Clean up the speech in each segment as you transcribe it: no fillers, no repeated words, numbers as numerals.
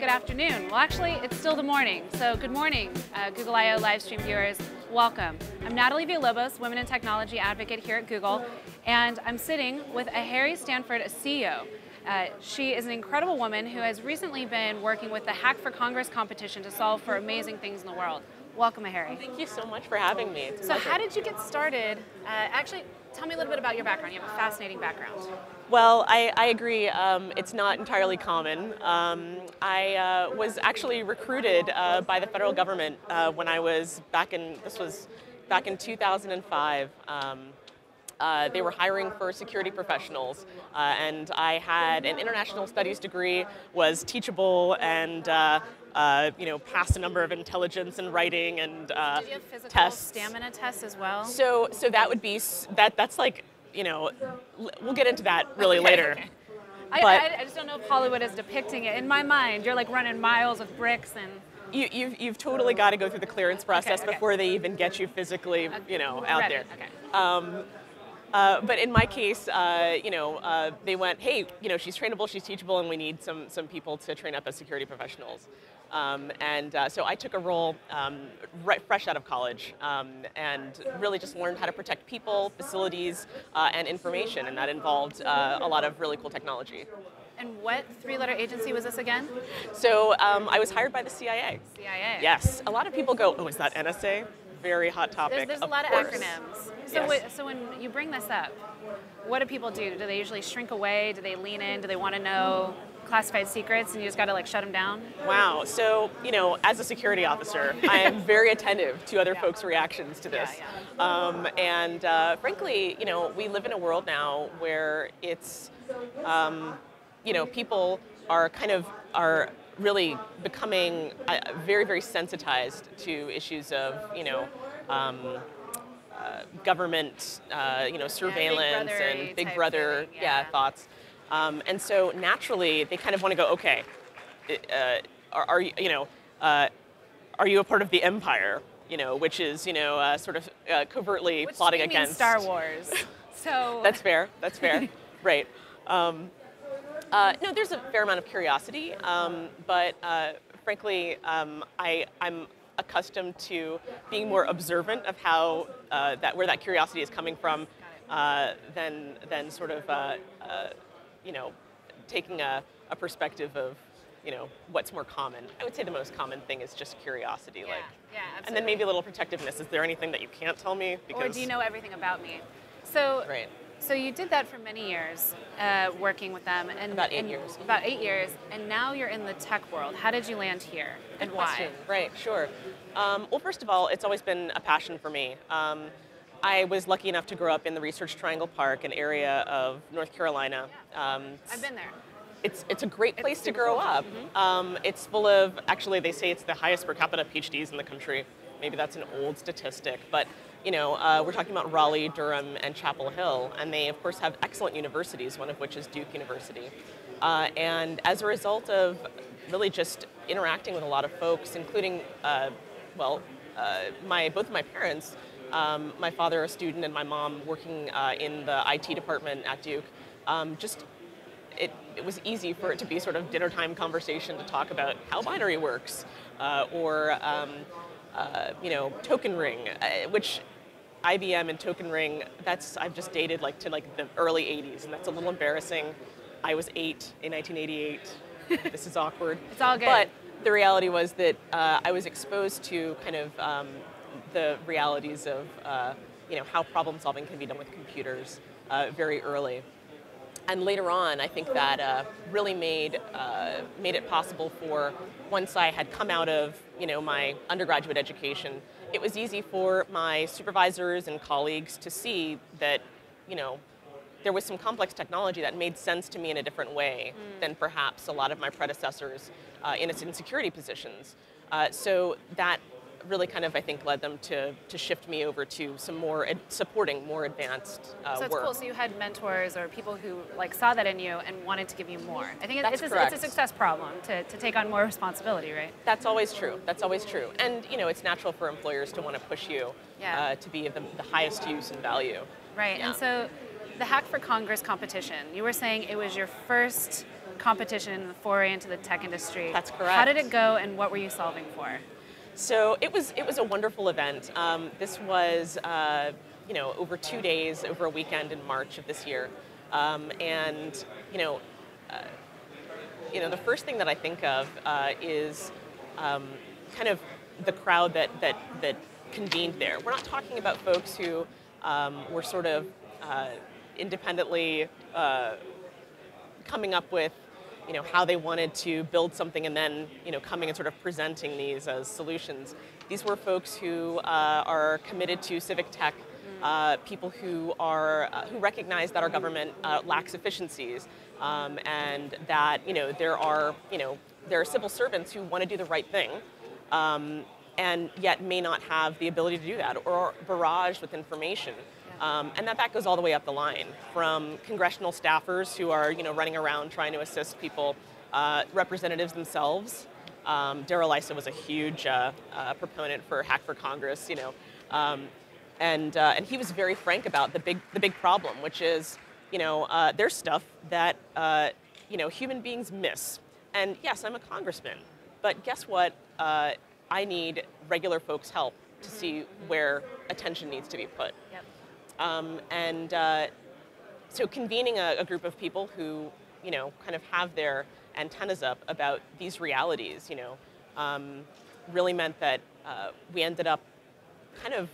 good afternoon. Well, actually, it's still the morning. So good morning, Google I/O live stream viewers. Welcome. I'm Natalie Villalobos, Women in Technology Advocate here at Google, and I'm sitting with Aheri Stanford-Asiyo. She is an incredible woman who has recently been working with the Hack for Congress competition to solve for amazing things in the world. Welcome, Aheri. Thank you so much for having me. So how did you get started? Actually, tell me a little bit about your background. You have a fascinating background. Well, I agree. It's not entirely common. I was actually recruited by the federal government when I was back in 2005. They were hiring for security professionals, and I had an international studies degree, was teachable, and passed a number of intelligence and writing and Did you have physical tests. stamina tests as well? So that would be that's like, we'll get into that really later. Okay. But I just don't know if Hollywood is depicting it. In my mind, you're like running miles with bricks and. You've totally got to go through the clearance process Okay. before they even get you physically, out ready. there. Okay. But in my case, they went, hey, she's trainable, she's teachable, and we need some people to train up as security professionals. So I took a role fresh out of college and really just learned how to protect people, facilities, and information, and that involved a lot of really cool technology. And what three-letter agency was this again? So I was hired by the CIA. CIA. Yes. A lot of people go, oh, is that NSA? Very hot topic. There's a lot of acronyms. So, Yes. so when you bring this up, what do people do? Do they usually shrink away? Do they lean in? Do they want to know classified secrets and you just got to like shut them down? Wow. So, as a security officer, I am very attentive to other folks' reactions to this. Frankly, we live in a world now where it's, people are really becoming very, very sensitized to issues of, government, surveillance and Big Brother thoughts. And so naturally, they kind of want to go, okay, are you a part of the empire? Which is, sort of covertly plotting against Star Wars. So That's fair. That's fair. Right. No, there's a fair amount of curiosity, but frankly, I'm accustomed to being more observant of how where that curiosity is coming from, than sort of taking a perspective of what's more common. I would say the most common thing is just curiosity, yeah, absolutely. and then maybe a little protectiveness. Is there anything that you can't tell me? Or do you know everything about me? So right. So you did that for many years, working with them, and About 8 years. About 8 years, and now you're in the tech world. How did you land here, and why? Question. Right, sure. Well, first of all, it's always been a passion for me. I was lucky enough to grow up in the Research Triangle Park, an area of North Carolina. I've been there. It's a great place to grow up. It's full of, actually, they say it's the highest per capita PhDs in the country. Maybe that's an old statistic, but we're talking about Raleigh, Durham, and Chapel Hill, and they, of course, have excellent universities, one of which is Duke University. And as a result of really just interacting with a lot of folks, including, both of my parents, my father a student and my mom working in the IT department at Duke, it was easy for it to be sort of dinner time conversation to talk about how binary works, or Token Ring, which IBM and Token Ring, I've just dated to the early 80s, and that's a little embarrassing. I was 8 in 1988. This is awkward. It's all good. But the reality was that I was exposed to kind of the realities of how problem solving can be done with computers very early. And later on, I think that really made it possible for, once I had come out of my undergraduate education, it was easy for my supervisors and colleagues to see that there was some complex technology that made sense to me in a different way than perhaps a lot of my predecessors in security positions. So that really kind of, I think, led them to shift me over to some more supporting more advanced So it's work. cool. So you had mentors or people who saw that in you and wanted to give you more. I think it's a success problem to take on more responsibility, right? That's always true. That's always true. And it's natural for employers to want to push you to be of the highest use and value. Right. Yeah. And so the Hack for Congress competition, you were saying it was your first competition and the foray into the tech industry. That's correct. How did it go, and what were you solving for? So it was a wonderful event. This was over 2 days, over a weekend in March of this year, and the first thing that I think of is kind of the crowd that convened there. We're not talking about folks who were sort of independently coming up with how they wanted to build something and then coming and sort of presenting these as solutions. These were folks who are committed to civic tech, people who recognize that our government lacks efficiencies, and that there are civil servants who want to do the right thing, and yet may not have the ability to do that, or are barraged with information. And that goes all the way up the line, from congressional staffers who are running around trying to assist people, representatives themselves. Darrell Issa was a huge proponent for Hack for Congress, and he was very frank about the big problem, which is there's stuff that human beings miss. And yes, I'm a congressman, but guess what? I need regular folks' help to see where attention needs to be put. Yep. So convening a group of people who, kind of have their antennas up about these realities, really meant that we ended up kind of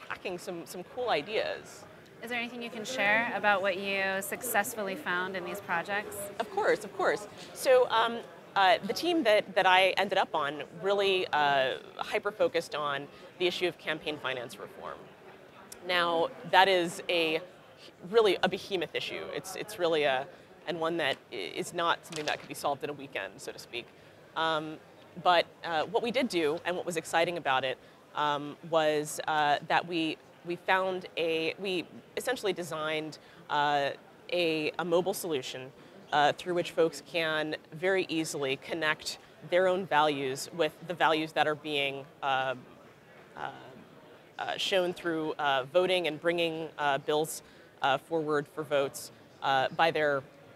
hacking some cool ideas. Is there anything you can share about what you successfully found in these projects? Of course. So the team that I ended up on really hyper-focused on the issue of campaign finance reform. Now, that is really a behemoth issue. It's really and one that is not something that could be solved in a weekend, so to speak. But what we did do, and what was exciting about it, was that we essentially designed a mobile solution through which folks can very easily connect their own values with the values that are being shown through voting and bringing bills forward for votes by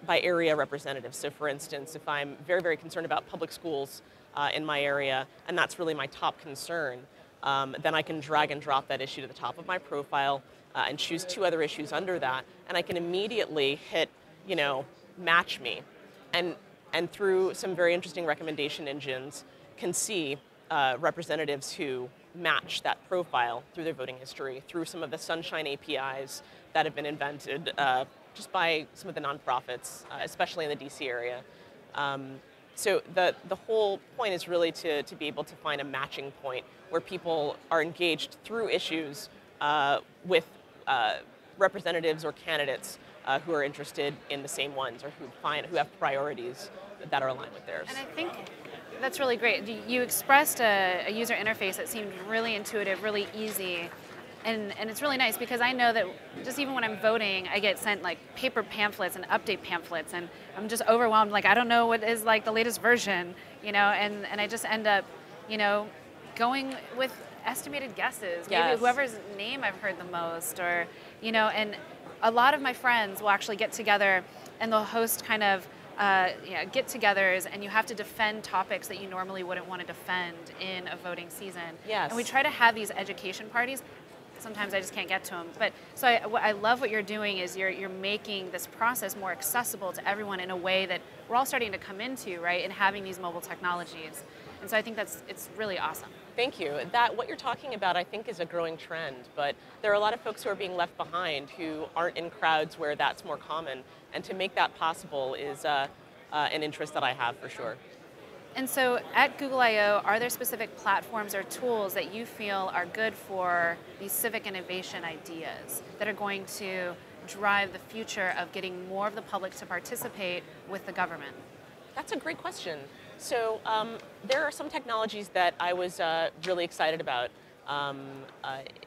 area representatives. So for instance, if I'm very, very concerned about public schools in my area, and that's really my top concern, then I can drag and drop that issue to the top of my profile and choose 2 other issues under that, and I can immediately hit, match me. And through some very interesting recommendation engines, can see representatives who match that profile through their voting history, through some of the Sunshine APIs that have been invented just by some of the nonprofits, especially in the DC area. So the whole point is really to be able to find a matching point where people are engaged through issues with representatives or candidates who are interested in the same ones, or who have priorities that are aligned with theirs. And I think that's really great. You expressed a user interface that seemed really intuitive, really easy, and it's really nice, because I know that just even when I'm voting, I get sent like paper pamphlets and update pamphlets, and I'm just overwhelmed. Like, I don't know what is like the latest version, and I just end up, going with estimated guesses, maybe Yes. whoever's name I've heard the most, or and a lot of my friends will actually get together and they'll host kind of get-togethers, and you have to defend topics that you normally wouldn't want to defend in a voting season. Yes. And we try to have these education parties. Sometimes I just can't get to them. But so I love what you're doing is you're making this process more accessible to everyone in a way that we're all starting to come into, right? And having these mobile technologies. And so I think it's really awesome. Thank you. What you're talking about, I think, is a growing trend, but there are a lot of folks who are being left behind who aren't in crowds where that's more common, and to make that possible is an interest that I have for sure. And so at Google I/O, are there specific platforms or tools that you feel are good for these civic innovation ideas that are going to drive the future of getting more of the public to participate with the government? That's a great question. So there are some technologies that I was really excited about.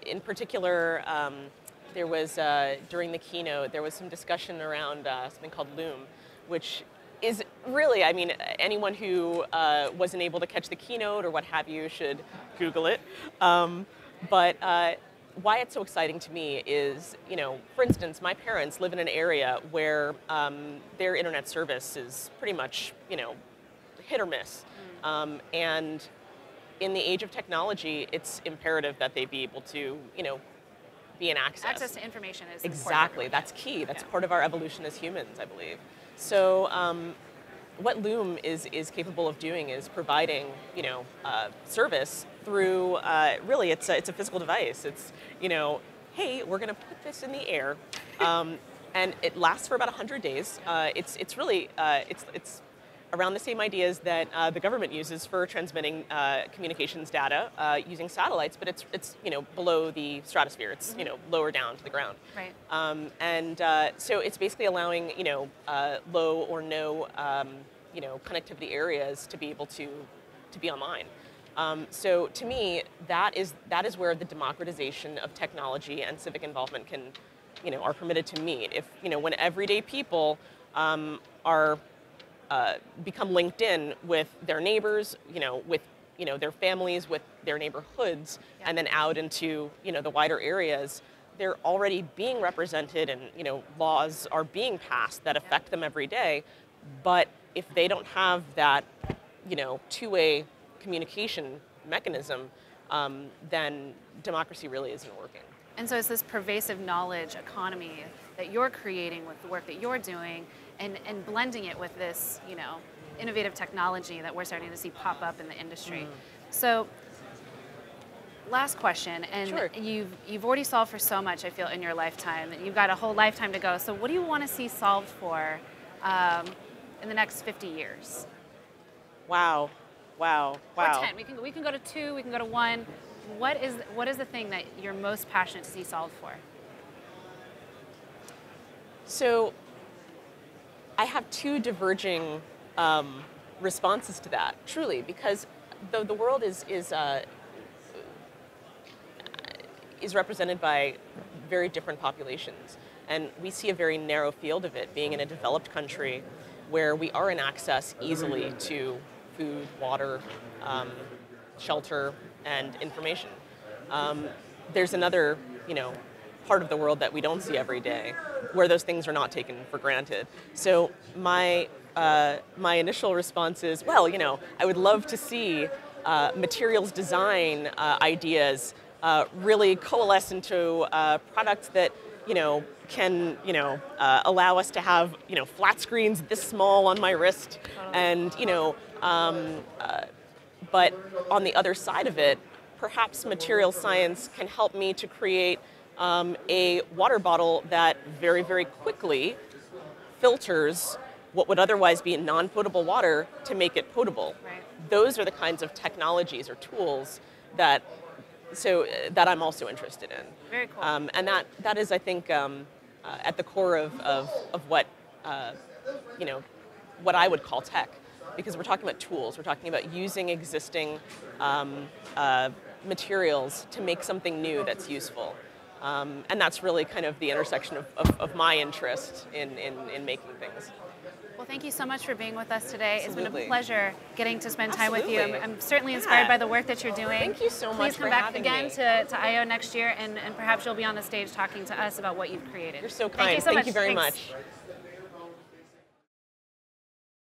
In particular, there was, during the keynote, there was some discussion around something called Loom, which is really, I mean, anyone who wasn't able to catch the keynote or what have you should Google it. But why it's so exciting to me is, for instance, my parents live in an area where their internet service is pretty much, hit or miss. And in the age of technology, it's imperative that they be able to, be in access. Access to information is exactly. important. That's key. That's part of our evolution as humans, I believe. So what Loom is capable of doing is providing, service through, really, it's a physical device. It's, hey, we're going to put this in the air, and it lasts for about 100 days. It's really, it's around the same ideas that the government uses for transmitting communications data using satellites, but it's below the stratosphere. It's lower down to the ground. Right. So it's basically allowing low or no connectivity areas to be able to be online. So to me, that is where the democratization of technology and civic involvement are permitted to meet. If when everyday people are become linked in with their neighbors, with their families, with their neighborhoods, and then out into the wider areas, they're already being represented, and laws are being passed that affect them every day. But if they don't have that two-way communication mechanism, then democracy really isn't working. And so it's this pervasive knowledge economy that you're creating with the work that you're doing, and blending it with this, innovative technology that we're starting to see pop up in the industry. So, last question, and sure. you've already solved for so much, I feel, in your lifetime. You've got a whole lifetime to go. So what do you want to see solved for in the next 50 years? Wow. Or 10. We can go to 2. We can go to 1. What is the thing that you're most passionate to see solved for? So I have 2 diverging responses to that, truly, because the world is represented by very different populations, and we see a very narrow field of it, being in a developed country where we are in access easily to food, water, shelter, and information. There's another, part of the world that we don't see every day, where those things are not taken for granted. So my initial response is, well, I would love to see materials design ideas really coalesce into products that can allow us to have flat screens this small on my wrist, and but on the other side of it, perhaps material science can help me to create a water bottle that very, very quickly filters what would otherwise be non-potable water to make it potable. Right. Those are the kinds of technologies or tools that I'm also interested in. Very cool. And that is, I think, at the core of what what I would call tech, because we're talking about tools. We're talking about using existing materials to make something new that's useful. And that's really kind of the intersection of my interest in making things. Well, thank you so much for being with us today. Absolutely. It's been a pleasure getting to spend time with you. Absolutely. I'm certainly inspired by the work that you're doing. Thank you so much for having me. Please come back again to I/O next year, and perhaps you'll be on the stage talking to us about what you've created. You're so kind. Thank you so much. Thank you very Thanks. much.